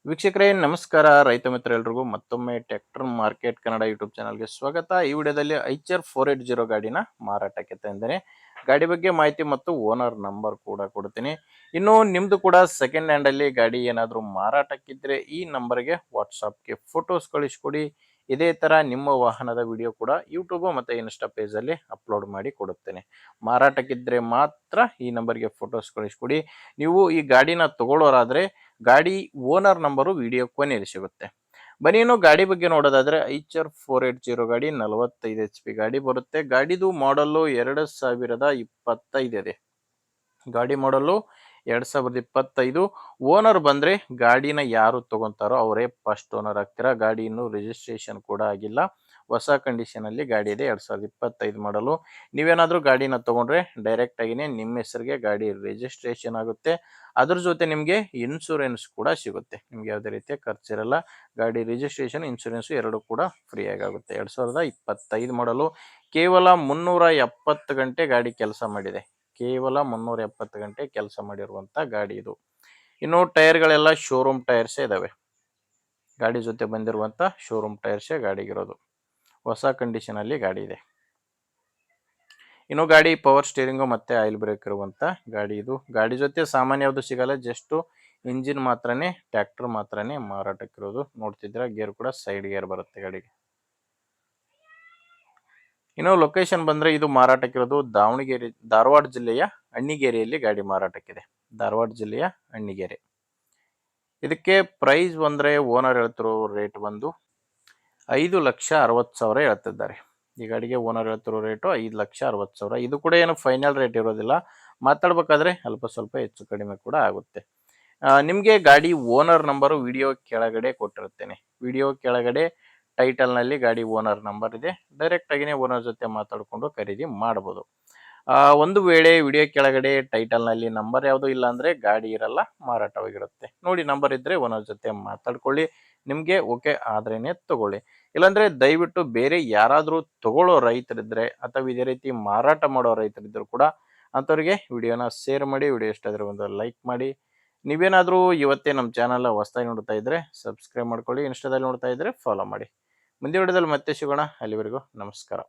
ವೀಕ್ಷಕರೇ ನಮಸ್ಕಾರ. ರೈತ ಮಿತ್ರ ಎಲ್ರಿಗೂ ಮತ್ತೊಮ್ಮೆ ಟ್ರ್ಯಾಕ್ಟರ್ ಮಾರ್ಕೆಟ್ ಕನ್ನಡ ಯೂಟ್ಯೂಬ್ ಚಾನಲ್ಗೆ ಸ್ವಾಗತ. ಈ ವಿಡಿಯೋದಲ್ಲಿ ಐಚರ್ 480 ಗಾಡಿನ ಮಾರಾಟಕ್ಕೆ ತಂದೇನೆ. ಗಾಡಿ ಬಗ್ಗೆ ಮಾಹಿತಿ ಮತ್ತು ಓನರ್ ನಂಬರ್ ಕೂಡ ಕೊಡ್ತೀನಿ. ಇನ್ನು ನಿಮ್ದು ಕೂಡ ಸೆಕೆಂಡ್ ಹ್ಯಾಂಡ್ ಅಲ್ಲಿ ಗಾಡಿ ಏನಾದರೂ ಮಾರಾಟಕ್ಕಿದ್ರೆ ಈ ನಂಬರ್ಗೆ ವಾಟ್ಸಾಪ್ಗೆ ಫೋಟೋಸ್ ಕಳಿಸ್ಕೊಡಿ. ಇದೇ ತರ ನಿಮ್ಮ ವಾಹನದ ವಿಡಿಯೋ ಕೂಡ ಯೂಟ್ಯೂಬ್ ಮತ್ತೆ ಇನ್ಸ್ಟಾ ಪೇಜ್ ಅಲ್ಲಿ ಅಪ್ಲೋಡ್ ಮಾಡಿ ಕೊಡುತ್ತೇನೆ. ಮಾರಾಟಕ್ಕಿದ್ರೆ ಮಾತ್ರ ಈ ನಂಬರ್ಗೆ ಫೋಟೋಸ್ ಕಳಿಸ್ಕೊಡಿ. ನೀವು ಈ ಗಾಡಿನ ತಗೊಳ್ಳೋರಾದ್ರೆ ಗಾಡಿ ಓನರ್ ನಂಬರು ವಿಡಿಯೋ ಕೊನೆಯಲ್ಲಿ ಸಿಗುತ್ತೆ. ಬನ್ನಿ ಇನ್ನು ಗಾಡಿ ಬಗ್ಗೆ ನೋಡೋದಾದ್ರೆ ಐಚರ್ 480 ಗಾಡಿ 45 HP ಗಾಡಿ ಬರುತ್ತೆ. ಗಾಡಿದು ಮಾಡಲ್ಲು 2025 ಇದೆ. ಗಾಡಿ ಮಾಡಲ್ಲು 2025. ಓನರ್ ಬಂದ್ರೆ ಗಾಡಿನ ಯಾರು ತಗೊಂತಾರೋ ಅವರೇ ಫಸ್ಟ್ ಓನರ್ ಆಗ್ತೀರಾ. ಗಾಡಿ ಇನ್ನು ರಿಜಿಸ್ಟ್ರೇಷನ್ ಕೂಡ ಆಗಿಲ್ಲ, ಹೊಸ ಕಂಡೀಷನ್ ಅಲ್ಲಿ ಗಾಡಿ ಇದೆ. 2025 ಮಾಡಲು. ನೀವೇನಾದ್ರೂ ಗಾಡಿನ ತಗೊಂಡ್ರೆ ಡೈರೆಕ್ಟ್ ಆಗಿನೇ ನಿಮ್ಮ ಹೆಸರಿಗೆ ಗಾಡಿ ರಿಜಿಸ್ಟ್ರೇಷನ್ ಆಗುತ್ತೆ. ಅದ್ರ ಜೊತೆ ನಿಮಗೆ ಇನ್ಶೂರೆನ್ಸ್ ಕೂಡ ಸಿಗುತ್ತೆ. ನಿಮ್ಗೆ ಯಾವುದೇ ರೀತಿಯ ಖರ್ಚಿರಲ್ಲ. ಗಾಡಿ ರಿಜಿಸ್ಟ್ರೇಷನ್ ಇನ್ಶೂರೆನ್ಸ್ ಎರಡು ಕೂಡ ಫ್ರೀ ಆಗುತ್ತೆ. 2025 ಮಾಡಲು. ಕೇವಲ 370 ಗಂಟೆ ಗಾಡಿ ಕೆಲಸ ಮಾಡಿದೆ. ಕೇವಲ 370 ಗಂಟೆ ಕೆಲಸ ಮಾಡಿರುವಂತ ಗಾಡಿ ಇದು. ಇನ್ನು ಟೈರ್ಗಳೆಲ್ಲ ಶೋರೂಮ್ ಟೈರ್ಸ್ ಇದಾವೆ. ಗಾಡಿ ಜೊತೆ ಬಂದಿರುವಂತ ಶೋರೂಮ್ ಟೈರ್ಸ್ ಗಾಡಿಗಿರೋದು. ಹೊಸ ಕಂಡೀಷನ್ ಅಲ್ಲಿ ಗಾಡಿ ಇದೆ. ಇನ್ನು ಗಾಡಿ ಪವರ್ ಸ್ಟೀರಿಂಗು ಮತ್ತೆ ಆಯಿಲ್ ಬ್ರೇಕ್ ಇರುವಂತ ಗಾಡಿ ಇದು. ಗಾಡಿ ಜೊತೆ ಸಾಮಾನ್ಯ ಯಾವುದು ಸಿಗಲ್ಲ, ಜಸ್ಟ್ ಇಂಜಿನ್ ಮಾತ್ರನೇ, ಟ್ರ್ಯಾಕ್ಟರ್ ಮಾತ್ರನೇ ಮಾರಾಟಕ್ಕಿರೋದು. ನೋಡ್ತಿದ್ರೆ ಗೇರ್ ಕೂಡ ಸೈಡ್ ಗೇರ್ ಬರುತ್ತೆ ಗಾಡಿಗೆ. ಇನ್ನು ಲೊಕೇಶನ್ ಬಂದ್ರೆ ಇದು ಮಾರಾಟಕ್ಕಿರೋದು ಧಾರವಾಡ ಜಿಲ್ಲೆಯ ಅಣ್ಣಿಗೇರಿಯಲ್ಲಿ ಗಾಡಿ ಮಾರಾಟಕ್ಕಿದೆ. ಧಾರವಾಡ ಜಿಲ್ಲೆಯ ಅಣ್ಣಿಗೇರಿ. ಇದಕ್ಕೆ ಪ್ರೈಸ್ ಬಂದ್ರೆ ಓನರ್ ಹೇಳ್ತಿರೋ ರೇಟ್ ಬಂದು 5,60,000 ಹೇಳ್ತಿದ್ದಾರೆ. ಈ ಗಾಡಿಗೆ ಓನರ್ ಹೇಳ್ತಿರೋ ರೇಟು 5,60,000. ಇದು ಕೂಡ ಏನು ಫೈನಲ್ ರೇಟ್ ಇರೋದಿಲ್ಲ, ಮಾತಾಡ್ಬೇಕಾದ್ರೆ ಅಲ್ಪ ಸ್ವಲ್ಪ ಹೆಚ್ಚು ಕಡಿಮೆ ಕೂಡ ಆಗುತ್ತೆ. ನಿಮಗೆ ಗಾಡಿ ಓನರ್ ನಂಬರು ವಿಡಿಯೋ ಕೆಳಗಡೆ ಕೊಟ್ಟಿರುತ್ತೇನೆ. ವಿಡಿಯೋ ಕೆಳಗಡೆ ಟೈಟಲ್ ನಲ್ಲಿ ಗಾಡಿ ಓನರ್ ನಂಬರ್ ಇದೆ. ಡೈರೆಕ್ಟ್ ಆಗಿನೇ ಓನರ್ ಜೊತೆ ಮಾತಾಡಿಕೊಂಡು ಖರೀದಿ ಮಾಡಬಹುದು. ಒಂದು ವೇಳೆ ವಿಡಿಯೋ ಕೆಳಗಡೆ ಟೈಟಲ್ ನಲ್ಲಿ ನಂಬರ್ ಯಾವುದು ಇಲ್ಲ ಅಂದ್ರೆ ಗಾಡಿ ಇರಲ್ಲ, ಮಾರಾಟವಾಗಿರುತ್ತೆ. ನೋಡಿ ನಂಬರ್ ಇದ್ರೆ ಓನರ್ ಜೊತೆ ಮಾತಾಡ್ಕೊಳ್ಳಿ. ನಿಮ್ಗೆ ಓಕೆ ಆದ್ರೇನೆ ತಗೊಳ್ಳಿ. ಇಲ್ಲಾಂದ್ರೆ ದಯವಿಟ್ಟು ಬೇರೆ ಯಾರಾದ್ರೂ ತಗೊಳ್ಳೋ ರೈತರಿದ್ರೆ ಅಥವಾ ಇದೇ ರೀತಿ ಮಾರಾಟ ಮಾಡೋ ರೈತರಿದ್ರು ಕೂಡ ಅಂಥವ್ರಿಗೆ ವಿಡಿಯೋನ ಶೇರ್ ಮಾಡಿ. ವಿಡಿಯೋ ಇಷ್ಟ ಆದ್ರೆ ಒಂದು ಲೈಕ್ ಮಾಡಿ. ನೀವೇನಾದ್ರೂ ಇವತ್ತೇ ನಮ್ಮ ಚಾನಲ್ ಹೊಸದಾಗಿ ನೋಡ್ತಾ ಇದ್ರೆ ಸಬ್ಸ್ಕ್ರೈಬ್ ಮಾಡ್ಕೊಳ್ಳಿ. ಇನ್ಸ್ಟಾದಲ್ಲಿ ನೋಡ್ತಾ ಇದ್ರೆ ಫಾಲೋ ಮಾಡಿ. ಮುಂದಿನ ವಿಡಿಯೋದಲ್ಲಿ ಮತ್ತೆ ಸಿಗೋಣ. ಅಲ್ಲಿವರೆಗೂ ನಮಸ್ಕಾರ.